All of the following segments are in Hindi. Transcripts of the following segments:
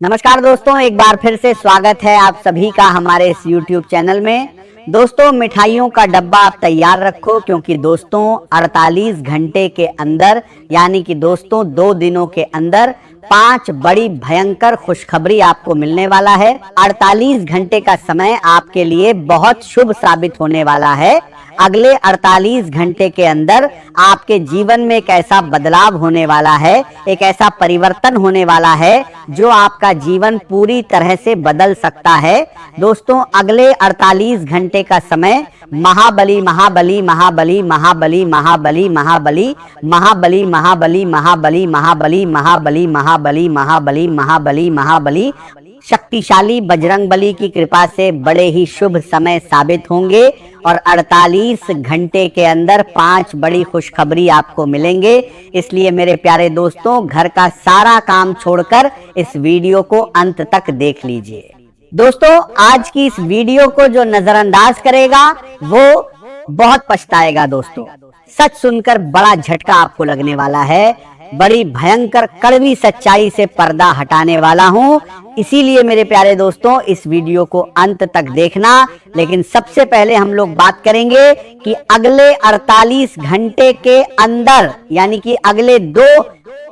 नमस्कार दोस्तों, एक बार फिर से स्वागत है आप सभी का हमारे इस YouTube चैनल में। दोस्तों, मिठाइयों का डब्बा आप तैयार रखो क्योंकि दोस्तों 48 घंटे के अंदर यानी कि दोस्तों 2 दिनों के अंदर 5 बड़ी भयंकर खुशखबरी आपको मिलने वाला है। 48 घंटे का समय आपके लिए बहुत शुभ साबित होने वाला है। अगले 48 घंटे के अंदर आपके जीवन में एक ऐसा बदलाव होने वाला है, एक ऐसा परिवर्तन होने वाला है जो आपका जीवन पूरी तरह से बदल सकता है। दोस्तों, अगले 48 घंटे का समय महाबली महाबली महाबली महाबली महाबली महाबली महाबली महाबली महाबली महाबली महाबली महाबली महाबली महाबली महाबली शक्तिशाली बजरंगबली की कृपा से बड़े ही शुभ समय साबित होंगे और 48 घंटे के अंदर 5 बड़ी खुशखबरी आपको मिलेंगे। इसलिए मेरे प्यारे दोस्तों, घर का सारा काम छोड़कर इस वीडियो को अंत तक देख लीजिए। दोस्तों, आज की इस वीडियो को जो नजरअंदाज करेगा वो बहुत पछताएगा। दोस्तों, सच सुनकर बड़ा झटका आपको लगने वाला है। बड़ी भयंकर कड़वी सच्चाई से पर्दा हटाने वाला हूं, इसीलिए मेरे प्यारे दोस्तों इस वीडियो को अंत तक देखना। लेकिन सबसे पहले हम लोग बात करेंगे कि अगले 48 घंटे के अंदर यानी कि अगले 2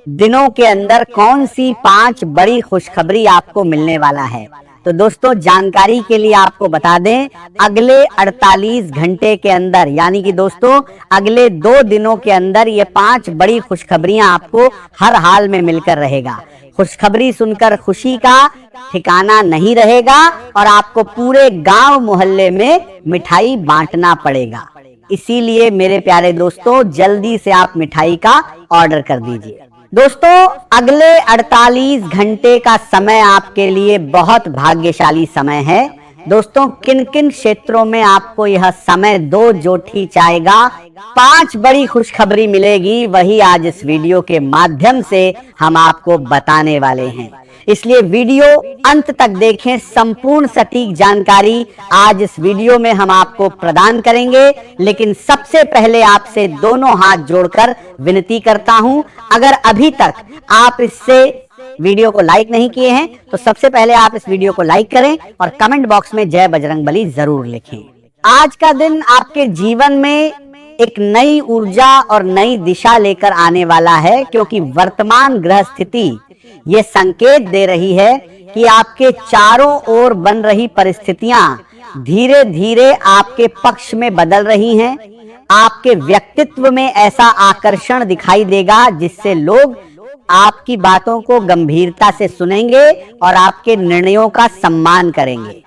दिनों के अंदर कौन सी 5 बड़ी खुशखबरी आपको मिलने वाला है। तो दोस्तों, जानकारी के लिए आपको बता दें, अगले 48 घंटे के अंदर यानी कि दोस्तों अगले 2 दिनों के अंदर ये 5 बड़ी खुशखबरियां आपको हर हाल में मिलकर रहेगा। खुशखबरी सुनकर खुशी का ठिकाना नहीं रहेगा और आपको पूरे गांव मोहल्ले में मिठाई बांटना पड़ेगा। इसीलिए मेरे प्यारे दोस्तों, जल्दी से आप मिठाई का ऑर्डर कर दीजिए। दोस्तों, अगले 48 घंटे का समय आपके लिए बहुत भाग्यशाली समय है। दोस्तों, किन किन क्षेत्रों में आपको यह समय 2 जोठी चाहेगा, 5 बड़ी खुशखबरी मिलेगी, वही आज इस वीडियो के माध्यम से हम आपको बताने वाले हैं। इसलिए वीडियो अंत तक देखें, संपूर्ण सटीक जानकारी आज इस वीडियो में हम आपको प्रदान करेंगे। लेकिन सबसे पहले आपसे दोनों हाथ जोड़कर विनती करता हूं, अगर अभी तक आप इससे वीडियो को लाइक नहीं किए हैं तो सबसे पहले आप इस वीडियो को लाइक करें और कमेंट बॉक्स में जय बजरंगबली जरूर लिखें। आज का दिन आपके जीवन में एक नई ऊर्जा और नई दिशा लेकर आने वाला है, क्योंकि वर्तमान ग्रह स्थिति ये संकेत दे रही है कि आपके चारों ओर बन रही परिस्थितियां धीरे धीरे आपके पक्ष में बदल रही हैं। आपके व्यक्तित्व में ऐसा आकर्षण दिखाई देगा जिससे लोग आपकी बातों को गंभीरता से सुनेंगे और आपके निर्णयों का सम्मान करेंगे।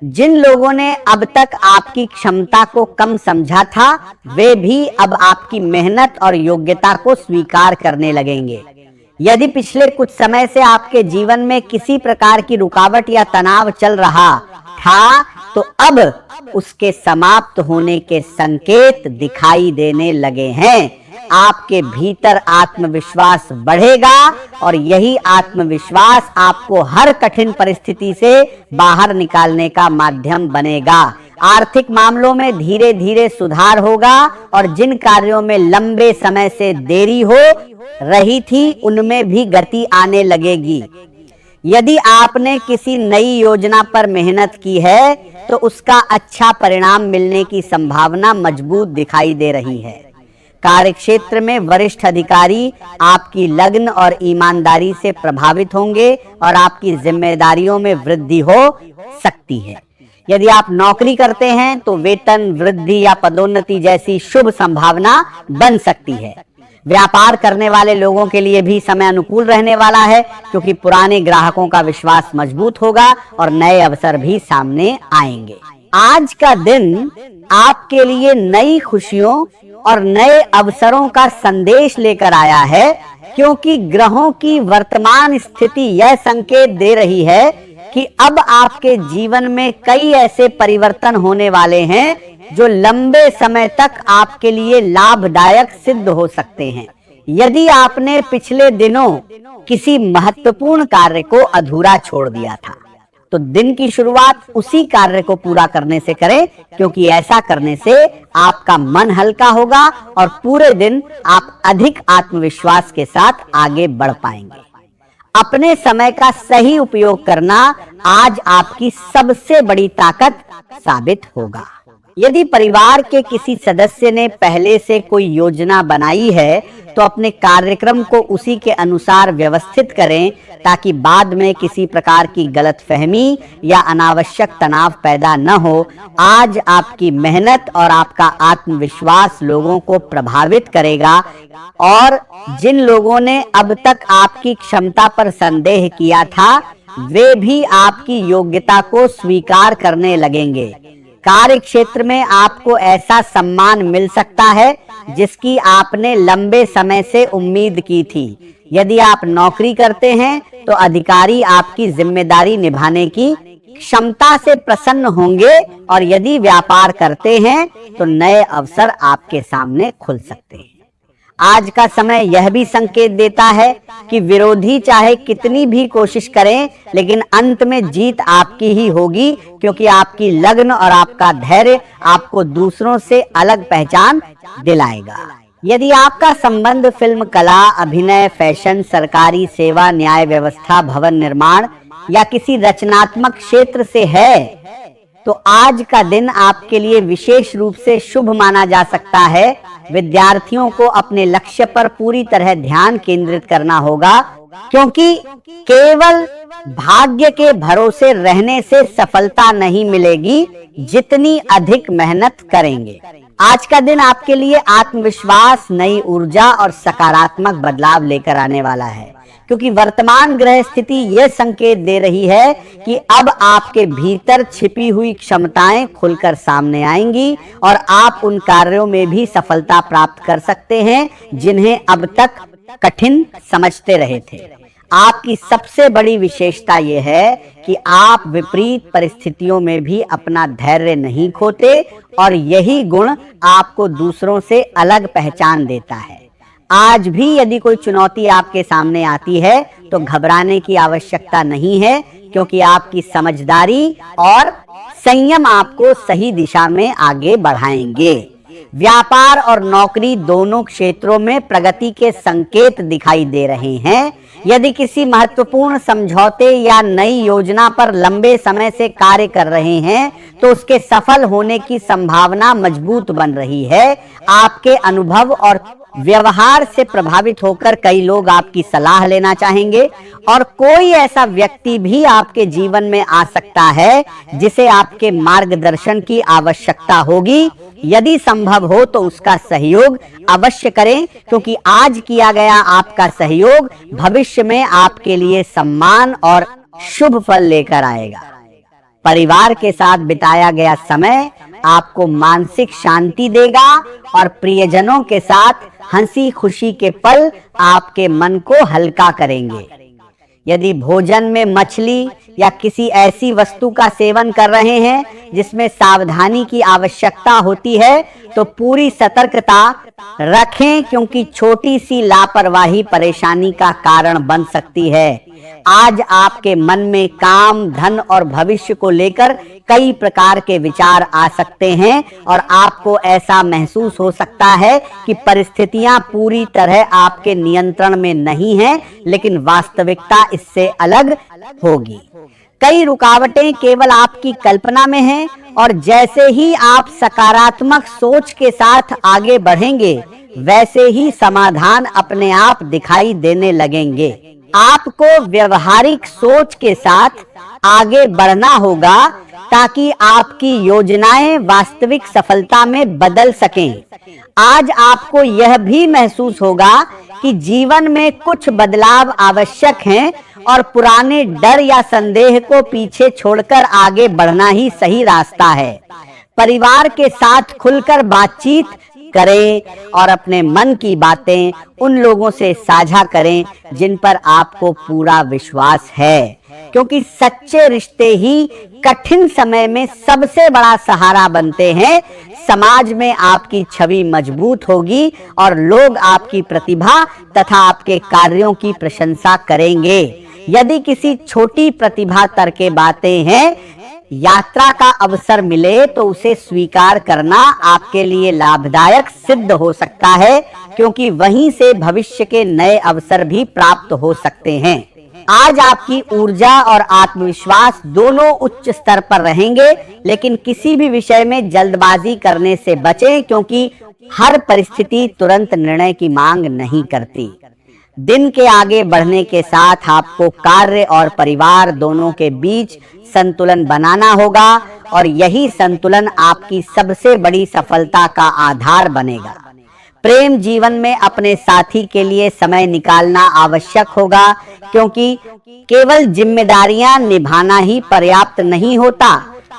जिन लोगों ने अब तक आपकी क्षमता को कम समझा था, वे भी अब आपकी मेहनत और योग्यता को स्वीकार करने लगेंगे। यदि पिछले कुछ समय से आपके जीवन में किसी प्रकार की रुकावट या तनाव चल रहा था, तो अब उसके समाप्त होने के संकेत दिखाई देने लगे हैं। आपके भीतर आत्मविश्वास बढ़ेगा और यही आत्मविश्वास आपको हर कठिन परिस्थिति से बाहर निकालने का माध्यम बनेगा। आर्थिक मामलों में धीरे धीरे सुधार होगा और जिन कार्यों में लंबे समय से देरी हो रही थी उनमें भी गति आने लगेगी। यदि आपने किसी नई योजना पर मेहनत की है तो उसका अच्छा परिणाम मिलने की संभावना मजबूत दिखाई दे रही है। कार्यक्षेत्र में वरिष्ठ अधिकारी आपकी लगन और ईमानदारी से प्रभावित होंगे और आपकी जिम्मेदारियों में वृद्धि हो सकती है। यदि आप नौकरी करते हैं तो वेतन वृद्धि या पदोन्नति जैसी शुभ संभावना बन सकती है। व्यापार करने वाले लोगों के लिए भी समय अनुकूल रहने वाला है, क्योंकि पुराने ग्राहकों का विश्वास मजबूत होगा और नए अवसर भी सामने आएंगे। आज का दिन आपके लिए नई खुशियों और नए अवसरों का संदेश लेकर आया है, क्योंकि ग्रहों की वर्तमान स्थिति यह संकेत दे रही है कि अब आपके जीवन में कई ऐसे परिवर्तन होने वाले हैं जो लंबे समय तक आपके लिए लाभदायक सिद्ध हो सकते हैं। यदि आपने पिछले दिनों किसी महत्वपूर्ण कार्य को अधूरा छोड़ दिया था, तो दिन की शुरुआत उसी कार्य को पूरा करने से करें, क्योंकि ऐसा करने से आपका मन हल्का होगा और पूरे दिन आप अधिक आत्मविश्वास के साथ आगे बढ़ पाएंगे। अपने समय का सही उपयोग करना आज आपकी सबसे बड़ी ताकत साबित होगा। यदि परिवार के किसी सदस्य ने पहले से कोई योजना बनाई है तो अपने कार्यक्रम को उसी के अनुसार व्यवस्थित करें, ताकि बाद में किसी प्रकार की गलतफहमी या अनावश्यक तनाव पैदा न हो। आज आपकी मेहनत और आपका आत्मविश्वास लोगों को प्रभावित करेगा और जिन लोगों ने अब तक आपकी क्षमता पर संदेह किया था, वे भी आपकी योग्यता को स्वीकार करने लगेंगे। कार्य क्षेत्र में आपको ऐसा सम्मान मिल सकता है जिसकी आपने लंबे समय से उम्मीद की थी। यदि आप नौकरी करते हैं तो अधिकारी आपकी जिम्मेदारी निभाने की क्षमता से प्रसन्न होंगे, और यदि व्यापार करते हैं तो नए अवसर आपके सामने खुल सकते हैं। आज का समय यह भी संकेत देता है कि विरोधी चाहे कितनी भी कोशिश करें, लेकिन अंत में जीत आपकी ही होगी, क्योंकि आपकी लगन और आपका धैर्य आपको दूसरों से अलग पहचान दिलाएगा। यदि आपका संबंध फिल्म कला, अभिनय, फैशन, सरकारी सेवा, न्याय व्यवस्था, भवन निर्माण या किसी रचनात्मक क्षेत्र से है, तो आज का दिन आपके लिए विशेष रूप से शुभ माना जा सकता है। विद्यार्थियों को अपने लक्ष्य पर पूरी तरह ध्यान केंद्रित करना होगा, क्योंकि केवल भाग्य के भरोसे रहने से सफलता नहीं मिलेगी, जितनी अधिक मेहनत करेंगे। आज का दिन आपके लिए आत्मविश्वास, नई ऊर्जा और सकारात्मक बदलाव लेकर आने वाला है, क्योंकि वर्तमान ग्रह स्थिति यह संकेत दे रही है कि अब आपके भीतर छिपी हुई क्षमताएं खुलकर सामने आएंगी और आप उन कार्यों में भी सफलता प्राप्त कर सकते हैं जिन्हें अब तक कठिन समझते रहे थे। आपकी सबसे बड़ी विशेषता यह है कि आप विपरीत परिस्थितियों में भी अपना धैर्य नहीं खोते, और यही गुण आपको दूसरों से अलग पहचान देता है। आज भी यदि कोई चुनौती आपके सामने आती है तो घबराने की आवश्यकता नहीं है, क्योंकि आपकी समझदारी और संयम आपको सही दिशा में आगे बढ़ाएंगे। व्यापार और नौकरी दोनों क्षेत्रों में प्रगति के संकेत दिखाई दे रहे हैं। यदि किसी महत्वपूर्ण समझौते या नई योजना पर लंबे समय से कार्य कर रहे हैं तो उसके सफल होने की संभावना मजबूत बन रही है। आपके अनुभव और व्यवहार से प्रभावित होकर कई लोग आपकी सलाह लेना चाहेंगे, और कोई ऐसा व्यक्ति भी आपके जीवन में आ सकता है जिसे आपके मार्गदर्शन की आवश्यकता होगी। यदि संभव हो तो उसका सहयोग अवश्य करें, क्योंकि आज किया गया आपका सहयोग भविष्य में आपके लिए सम्मान और शुभ फल लेकर आएगा। परिवार के साथ बिताया गया समय आपको मानसिक शांति देगा, और प्रियजनों के साथ हंसी खुशी के पल आपके मन को हल्का करेंगे। यदि भोजन में मछली या किसी ऐसी वस्तु का सेवन कर रहे हैं जिसमें सावधानी की आवश्यकता होती है तो पूरी सतर्कता रखें, क्योंकि छोटी सी लापरवाही परेशानी का कारण बन सकती है। आज आपके मन में काम, धन और भविष्य को लेकर कई प्रकार के विचार आ सकते हैं, और आपको ऐसा महसूस हो सकता है कि परिस्थितियां पूरी तरह आपके नियंत्रण में नहीं हैं, लेकिन वास्तविकता इससे अलग होगी। कई रुकावटें केवल आपकी कल्पना में हैं, और जैसे ही आप सकारात्मक सोच के साथ आगे बढ़ेंगे, वैसे ही समाधान अपने आप दिखाई देने लगेंगे। आपको व्यवहारिक सोच के साथ आगे बढ़ना होगा ताकि आपकी योजनाएं वास्तविक सफलता में बदल सकें। आज आपको यह भी महसूस होगा कि जीवन में कुछ बदलाव आवश्यक हैं, और पुराने डर या संदेह को पीछे छोड़कर आगे बढ़ना ही सही रास्ता है। परिवार के साथ खुलकर बातचीत करें और अपने मन की बातें उन लोगों से साझा करें जिन पर आपको पूरा विश्वास है, क्योंकि सच्चे रिश्ते ही कठिन समय में सबसे बड़ा सहारा बनते हैं। समाज में आपकी छवि मजबूत होगी और लोग आपकी प्रतिभा तथा आपके कार्यों की प्रशंसा करेंगे। यदि किसी छोटी प्रतिभा तरके बातें हैं, यात्रा का अवसर मिले तो उसे स्वीकार करना आपके लिए लाभदायक सिद्ध हो सकता है, क्योंकि वहीं से भविष्य के नए अवसर भी प्राप्त हो सकते हैं। आज आपकी ऊर्जा और आत्मविश्वास दोनों उच्च स्तर पर रहेंगे, लेकिन किसी भी विषय में जल्दबाजी करने से बचें, क्योंकि हर परिस्थिति तुरंत निर्णय की मांग नहीं करती। दिन के आगे बढ़ने के साथ आपको कार्य और परिवार दोनों के बीच संतुलन बनाना होगा, और यही संतुलन आपकी सबसे बड़ी सफलता का आधार बनेगा। प्रेम जीवन में अपने साथी के लिए समय निकालना आवश्यक होगा, क्योंकि केवल जिम्मेदारियां निभाना ही पर्याप्त नहीं होता,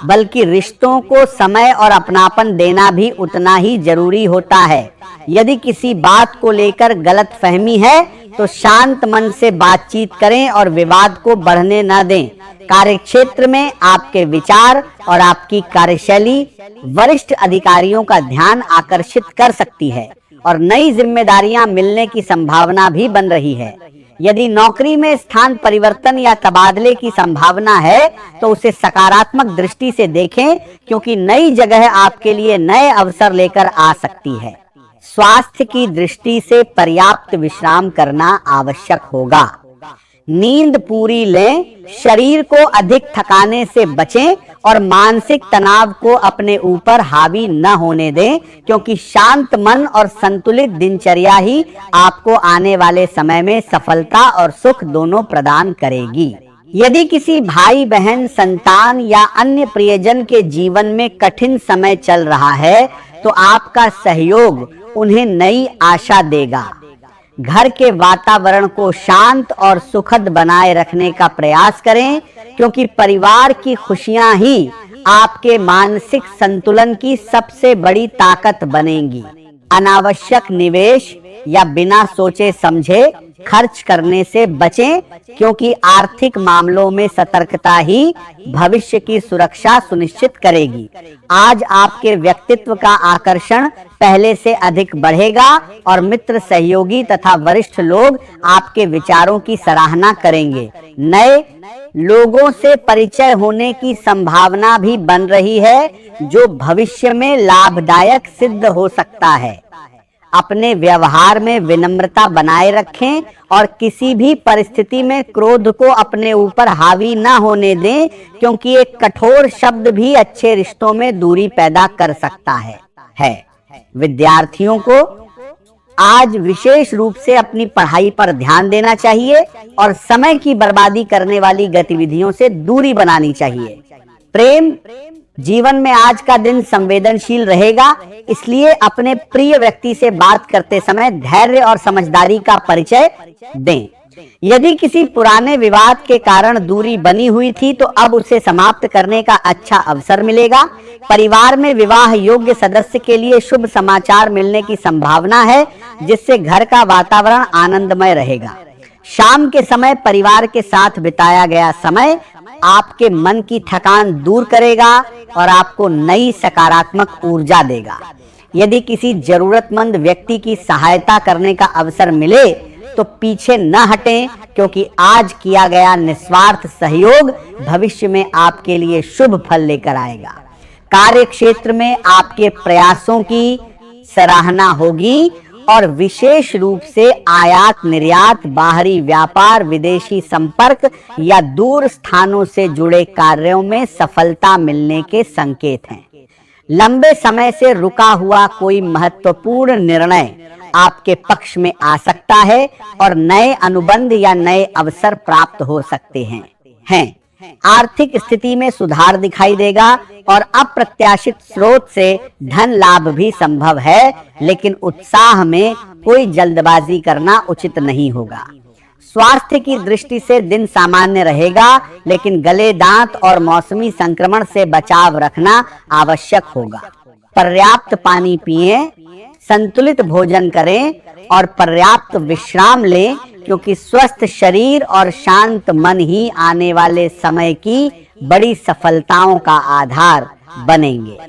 बल्कि रिश्तों को समय और अपनापन देना भी उतना ही जरूरी होता है। यदि किसी बात को लेकर गलतफहमी है तो शांत मन से बातचीत करें और विवाद को बढ़ने न दें। कार्यक्षेत्र में आपके विचार और आपकी कार्यशैली वरिष्ठ अधिकारियों का ध्यान आकर्षित कर सकती है, और नई जिम्मेदारियां मिलने की संभावना भी बन रही है। यदि नौकरी में स्थान परिवर्तन या तबादले की संभावना है तो उसे सकारात्मक दृष्टि से देखें, क्योंकि नई जगह आपके लिए नए अवसर लेकर आ सकती है। स्वास्थ्य की दृष्टि से पर्याप्त विश्राम करना आवश्यक होगा। नींद पूरी लें, शरीर को अधिक थकाने से बचें और मानसिक तनाव को अपने ऊपर हावी न होने दें, क्योंकि शांत मन और संतुलित दिनचर्या ही आपको आने वाले समय में सफलता और सुख दोनों प्रदान करेगी। यदि किसी भाई बहन, संतान या अन्य प्रियजन के जीवन में कठिन समय चल रहा है तो आपका सहयोग उन्हें नई आशा देगा। घर के वातावरण को शांत और सुखद बनाए रखने का प्रयास करें, क्योंकि परिवार की खुशियां ही आपके मानसिक संतुलन की सबसे बड़ी ताकत बनेंगी। अनावश्यक निवेश या बिना सोचे समझे खर्च करने से बचें, क्योंकि आर्थिक मामलों में सतर्कता ही भविष्य की सुरक्षा सुनिश्चित करेगी। आज आपके व्यक्तित्व का आकर्षण पहले से अधिक बढ़ेगा और मित्र, सहयोगी तथा वरिष्ठ लोग आपके विचारों की सराहना करेंगे। नए लोगों से परिचय होने की संभावना भी बन रही है, जो भविष्य में लाभदायक सिद्ध हो सकता है। अपने व्यवहार में विनम्रता बनाए रखें और किसी भी परिस्थिति में क्रोध को अपने ऊपर हावी न होने दें, क्योंकि एक कठोर शब्द भी अच्छे रिश्तों में दूरी पैदा कर सकता है। विद्यार्थियों को आज विशेष रूप से अपनी पढ़ाई पर ध्यान देना चाहिए और समय की बर्बादी करने वाली गतिविधियों से दूरी बनानी चाहिए। प्रेम जीवन में आज का दिन संवेदनशील रहेगा, इसलिए अपने प्रिय व्यक्ति से बात करते समय धैर्य और समझदारी का परिचय दें। यदि किसी पुराने विवाद के कारण दूरी बनी हुई थी तो अब उसे समाप्त करने का अच्छा अवसर मिलेगा। परिवार में विवाह योग्य सदस्य के लिए शुभ समाचार मिलने की संभावना है, जिससे घर का वातावरण आनंदमय रहेगा। शाम के समय परिवार के साथ बिताया गया समय आपके मन की थकान दूर करेगा और आपको नई सकारात्मक ऊर्जा देगा। यदि किसी जरूरतमंद व्यक्ति की सहायता करने का अवसर मिले तो पीछे न हटें, क्योंकि आज किया गया निस्वार्थ सहयोग भविष्य में आपके लिए शुभ फल लेकर आएगा। कार्य क्षेत्र में आपके प्रयासों की सराहना होगी और विशेष रूप से आयात निर्यात, बाहरी व्यापार, विदेशी संपर्क या दूर स्थानों से जुड़े कार्यों में सफलता मिलने के संकेत हैं। लंबे समय से रुका हुआ कोई महत्वपूर्ण निर्णय आपके पक्ष में आ सकता है और नए अनुबंध या नए अवसर प्राप्त हो सकते हैं। आर्थिक स्थिति में सुधार दिखाई देगा और अप्रत्याशित स्रोत से धन लाभ भी संभव है, लेकिन उत्साह में कोई जल्दबाजी करना उचित नहीं होगा। स्वास्थ्य की दृष्टि से दिन सामान्य रहेगा, लेकिन गले, दांत और मौसमी संक्रमण से बचाव रखना आवश्यक होगा। पर्याप्त पानी पिएं, संतुलित भोजन करें और पर्याप्त विश्राम लें, क्योंकि स्वस्थ शरीर और शांत मन ही आने वाले समय की बड़ी सफलताओं का आधार बनेंगे।